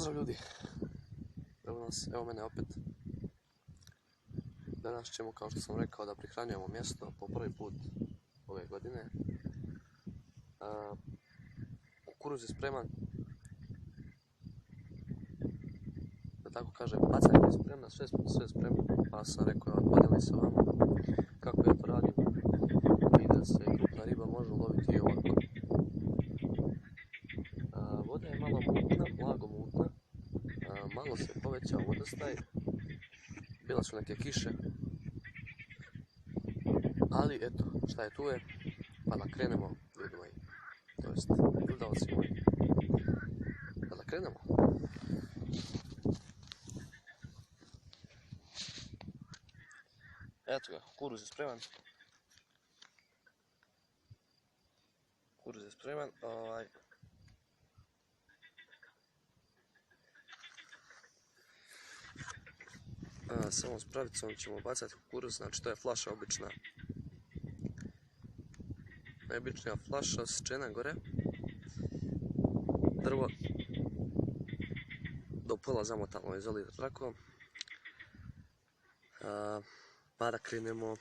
Pozdrav ljudi, evo mene opet. Danas ćemo, kao što sam rekao, da prihranjujemo mjesto po prvi put ove godine. Kukuruz je spreman, da tako kažem, pacajka je spremna, sve spremno, pa sam rekao da podijelim sa vama kako ja to radim i da se krupna riba može loviti i ovako. Voda je malo mutna, blago mutna, malo se povećao vodostaj, bila su neke kiše, ali eto, šta je tu je, pa da krenemo, ljudi moji, to jest gledalci moji, pa da krenemo. Eto ga, kukuruz je spreman. Kukuruz je spreman, samo s pravicom ćemo bacati kukuruz, znači to je flaša obična. Najobičnija flaša sečena gore. Drvo do pola zamotano izolira trakom. Pa da krenemo.